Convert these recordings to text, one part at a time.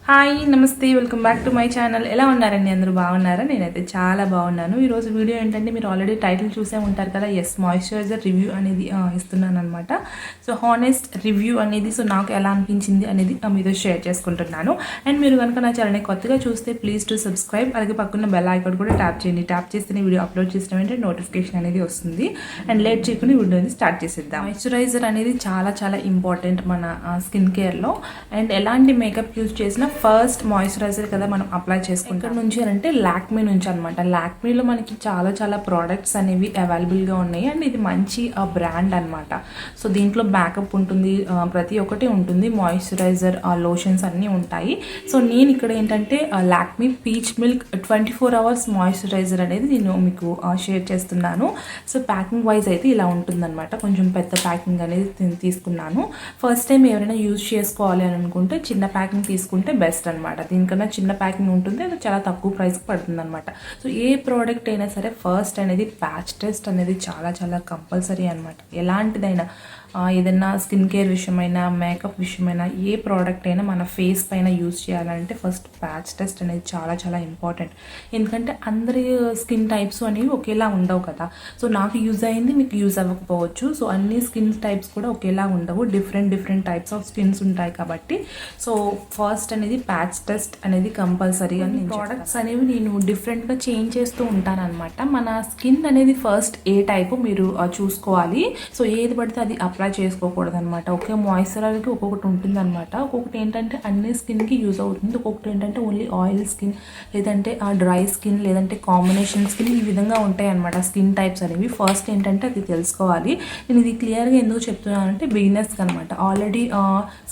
Hi నమస్తే, welcome back to my channel. ఎలా ఉన్నారండి? అందరూ బాగున్నారా? నేనైతే చాలా బాగున్నాను. ఈరోజు వీడియో ఏంటంటే, మీరు ఆల్రెడీ టైటిల్ చూసే ఉంటారు కదా, మాయిశ్చరైజర్ రివ్యూ అనేది ఇస్తున్నాను అనమాట. సో హానెస్ట్ రివ్యూ అనేది నాకు ఎలా అనిపించింది అనేది మీతో షేర్ చేసుకుంటున్నాను. అండ్ మీరు కనుక నా ఛానల్ని కొత్తగా చూస్తే ప్లీజ్ టు సబ్స్క్రైబ్, అలాగే పక్కన బెల్ ఐకాన్ కూడా ట్యాప్ చేయండి. ట్యాప్ చేస్తేనే వీడియో అప్లోడ్ చేసిన వెంటనే నోటిఫికేషన్ అనేది వస్తుంది. అండ్ లేట్ చేయకుండా వీడియో అనేది స్టార్ట్ చేసేద్దాం. మాయిశ్చరైజర్ అనేది చాలా చాలా ఇంపార్టెంట్ మన స్కిన్ కేర్లో. అండ్ ఎలాంటి మేకప్ యూజ్ చేసినా ఫస్ట్ మాయిశ్చరైజర్ కదా మనం అప్లై చేసుకుంటాం. ఇక్కడ నుంచి అంటే లాక్మీ నుంచి అనమాట. లాక్మీలో మనకి చాలా చాలా ప్రోడక్ట్స్ అనేవి అవైలబుల్గా ఉన్నాయి. అండ్ ఇది మంచి బ్రాండ్ అనమాట. సో దీంట్లో బ్యాకప్ ఉంటుంది, ప్రతి ఒక్కటి ఉంటుంది. మాయిశ్చరైజర్, లోషన్స్ అన్నీ ఉంటాయి. సో నేను ఇక్కడ ఏంటంటే Lakme peach milk 24 hours moisturiser అనేది నేను మీకు షేర్ చేస్తున్నాను. సో ప్యాకింగ్ వైజ్ అయితే ఇలా ఉంటుందన్నమాట. కొంచెం పెద్ద ప్యాకింగ్ అనేది తీసుకున్నాను. ఫస్ట్ టైం ఎవరైనా యూజ్ చేసుకోవాలి అని అనుకుంటే చిన్న ప్యాకింగ్ తీసుకుంటే బెస్ట్ అనమాట. దీనికన్నా చిన్న ప్యాకింగ్ ఉంటుంది, అది చాలా తక్కువ ప్రైస్కి పడుతుంది అనమాట. సో ఏ ప్రోడక్ట్ అయినా సరే ఫస్ట్ అనేది ప్యాచ్ టెస్ట్ అనేది చాలా చాలా కంపల్సరీ అనమాట. ఎలాంటిదైనా ఏదైనా స్కిన్ కేర్ విషయమైనా, మేకప్ విషయమైనా, ఏ ప్రోడక్ట్ అయినా మన ఫేస్ పైన యూజ్ చేయాలంటే ఫస్ట్ ప్యాచ్ టెస్ట్ అనేది చాలా చాలా ఇంపార్టెంట్. ఎందుకంటే అందరి స్కిన్ టైప్స్ అనేవి ఒకేలా ఉండవు కదా. సో నాకు యూజ్ అయింది, మీకు యూజ్ అవ్వకపోవచ్చు. సో అన్ని స్కిన్ టైప్స్ కూడా ఒకేలా ఉండవు, డిఫరెంట్ టైప్స్ ఆఫ్ స్కిన్స్ ఉంటాయి కాబట్టి. సో ఫస్ట్ అనేది ప్యాచ్ టెస్ట్ అనేది కంపల్సరీగా. ప్రోడక్ట్స్ అనేవి నేను డిఫరెంట్గా చేంజ్ చేస్తూ ఉంటానన్నమాట. మన స్కిన్ అనేది ఫస్ట్ ఏ టైపు మీరు చూసుకోవాలి. సో ఏది పడితే అది అప్లై చేసుకోకూడదు అనమాట. ఒకే మాయిశ్చరైజర్కి ఒక్కొక్కటి ఉంటుంది అనమాట. ఒక్కొక్కటి ఏంటంటే అన్ని స్కిన్కి యూజ్ అవుతుంది, ఒక్కొక్కటి ఏంటంటే ఓన్లీ ఆయిల్ స్కిన్, లేదంటే ఆ డ్రై స్కిన్, లేదంటే కాంబినేషన్ స్కిన్, ఈ విధంగా ఉంటాయి అనమాట స్కిన్ టైప్స్ అనేవి. ఫస్ట్ ఏంటంటే అది తెలుసుకోవాలి. నేను ఇది క్లియర్గా ఎందుకు చెప్తున్నానంటే బిగినర్స్కి అనమాట. ఆల్రెడీ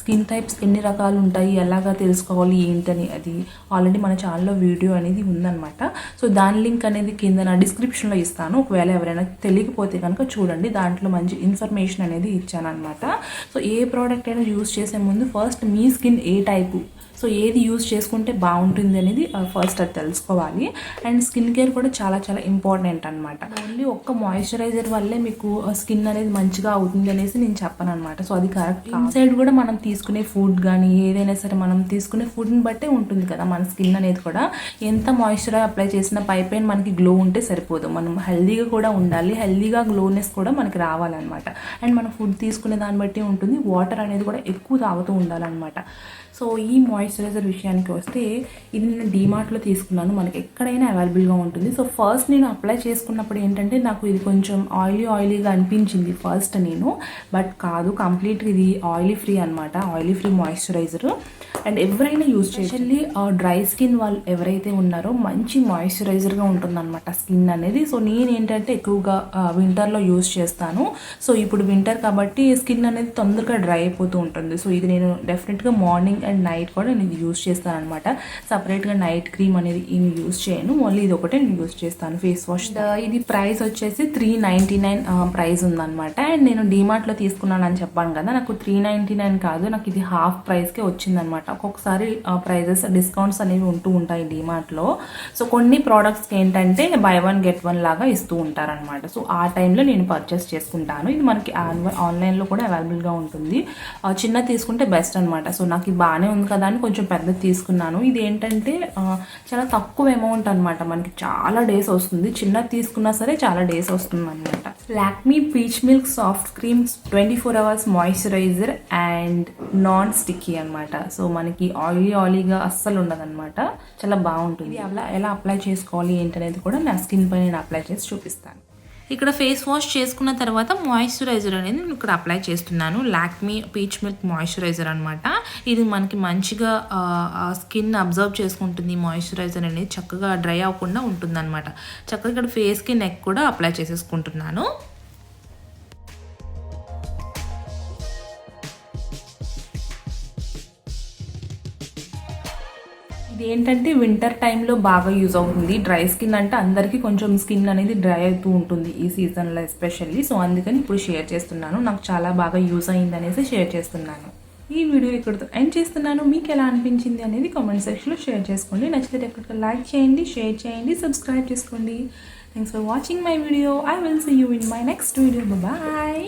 స్కిన్ టైప్స్ ఎన్ని రకాలు ఉంటాయి, ఎలాగా తెలుసుకోవాలి ఏంటని అది ఆల్రెడీ మన ఛానల్లో వీడియో అనేది ఉందన్నమాట. సో దాని లింక్ అనేది కింద నా డిస్క్రిప్షన్లో ఇస్తాను. ఒకవేళ ఎవరైనా తెలియకపోతే కనుక చూడండి, దాంట్లో మంచి ఇన్ఫర్మేషన్ అనేది ఇచ్చాను అనమాట. సో ఏ ప్రోడక్ట్ అయినా యూజ్ చేసే ముందు ఫస్ట్ మీ స్కిన్ ఏ టైపు, సో ఏది యూజ్ చేసుకుంటే బాగుంటుంది అనేది ఫస్ట్ అది తెలుసుకోవాలి. అండ్ స్కిన్ కేర్ కూడా చాలా చాలా ఇంపార్టెంట్ అనమాట. ఓన్లీ ఒక్క మాయిశ్చరైజర్ వల్లే మీకు స్కిన్ అనేది మంచిగా అవుతుంది అనేసి నేను చెప్పను అనమాట. సో అది కరెక్ట్. ఇన్సైడ్ కూడా మనం తీసుకునే ఫుడ్ కానీ ఏదైనా సరే మనం తీసుకునే ఫుడ్ని బట్టే ఉంటుంది కదా మన స్కిన్ అనేది కూడా. ఎంత మాయిశ్చరైజర్ అప్లై చేసినా పైపైన మనకి గ్లో ఉంటే సరిపోదు, మనం హెల్దీగా కూడా ఉండాలి. హెల్దీగా గ్లోనెస్ కూడా మనకి రావాలన్నమాట. అండ్ మనం ఫుడ్ తీసుకునే దాన్ని బట్టి ఉంటుంది. వాటర్ అనేది కూడా ఎక్కువ తాగుతూ ఉండాలన్నమాట. సో ఈ మాయిశ్చరైజర్ విషయానికి వస్తే ఇది నేను డీమార్ట్లో తీసుకున్నాను, మనకి ఎక్కడైనా అవైలబుల్గా ఉంటుంది. సో ఫస్ట్ నేను అప్లై చేసుకున్నప్పుడు ఏంటంటే నాకు ఇది కొంచెం ఆయిలీగా అనిపించింది ఫస్ట్ నేను, బట్ కాదు, కంప్లీట్గా ఇది ఆయిలీ ఫ్రీ అనమాట. Oily free moisturiser. అండ్ ఎవరైనా యూజ్ చేయాలి, డ్రై స్కిన్ వాళ్ళు ఎవరైతే ఉన్నారో మంచి మాయిశ్చరైజర్గా ఉంటుందన్నమాట స్కిన్ అనేది. సో నేను ఏంటంటే ఎక్కువగా వింటర్లో యూజ్ చేస్తాను. సో ఇప్పుడు వింటర్ కాబట్టి స్కిన్ అనేది తొందరగా డ్రై అయిపోతూ ఉంటుంది. సో ఇది నేను డెఫినెట్గా మార్నింగ్ అండ్ నైట్ కూడా నేను ఇది యూజ్ చేస్తాను అనమాట. సపరేట్గా నైట్ క్రీమ్ అనేది నేను యూజ్ చేయను, ఓన్లీ ఇది ఒకటే నేను యూజ్ చేస్తాను ఫేస్ వాష్. ఇది ప్రైస్ వచ్చేసి 399 ప్రైస్ ఉందన్నమాట. అండ్ నేను డీమార్ట్లో తీసుకున్నాను అని చెప్పాను కదా, నాకు 399 కాదు, నాకు ఇది హాఫ్ ప్రైస్కే వచ్చిందనమాట. ఒక్కొక్కసారి ప్రైజెస్ డిస్కౌంట్స్ అనేవి ఉంటూ ఉంటాయి డీమార్ట్లో. సో కొన్ని ప్రోడక్ట్స్కి ఏంటంటే బై 1 get 1 లాగా ఇస్తూ ఉంటారనమాట. సో ఆ టైంలో నేను పర్చేస్ చేసుకుంటాను. ఇది మనకి ఆన్లైన్లో కూడా అవైలబుల్గా ఉంటుంది. చిన్న తీసుకుంటే బెస్ట్ అనమాట. సో నాకు ఇది బాగానే ఉంది కదా అని కొంచెం పెద్దది తీసుకున్నాను. ఇది ఏంటంటే చాలా తక్కువ అమౌంట్ అనమాట, మనకి చాలా డేస్ వస్తుంది. చిన్నది తీసుకున్నా సరే చాలా డేస్ వస్తుంది అనమాట. Lakme peach milk soft cream 24 hours moisturiser and non sticky అనమాట. సో మనకి ఆయిలీగా అస్సలు ఉండదు అనమాట, చాలా బాగుంటుంది. ఎలా అప్లై చేసుకోవాలి ఏంటనేది కూడా నా స్కిన్ పై నేను అప్లై చేసి చూపిస్తాను. ఇక్కడ ఫేస్ వాష్ చేసుకున్న తర్వాత మాయిశ్చరైజర్ అనేది నేను ఇక్కడ అప్లై చేస్తున్నాను. లాక్మీ పీచ్ మిల్క్ మాయిశ్చరైజర్ అనమాట. ఇది మనకి మంచిగా స్కిన్ అబ్జర్వ్ చేసుకుంటుంది. మాయిశ్చరైజర్ అనేది చక్కగా డ్రై అవ్వకుండా ఉంటుంది అనమాట. చక్కగా ఇక్కడ ఫేస్కి, నెక్ కూడా అప్లై చేసేసుకుంటున్నాను. ఇది ఏంటంటే వింటర్ టైంలో బాగా యూజ్ అవుతుంది. డ్రై స్కిన్ అంటే అందరికీ కొంచెం స్కిన్ అనేది డ్రై అవుతూ ఉంటుంది ఈ సీజన్లో ఎస్పెషల్లీ. సో అందుకని ఇప్పుడు షేర్ చేస్తున్నాను, నాకు చాలా బాగా యూజ్ అయింది అనేసి షేర్ చేస్తున్నాను. ఈ వీడియో ఇక్కడితో ఎండ్ చేస్తున్నాను. మీకు ఎలా అనిపించింది అనేది కామెంట్ సెక్షన్లో షేర్ చేసుకోండి. నచ్చితే డెఫినెట్గా లైక్ చేయండి, షేర్ చేయండి, సబ్స్క్రైబ్ చేసుకోండి. Thanks for watching my video. I will see you in my next video. Bye.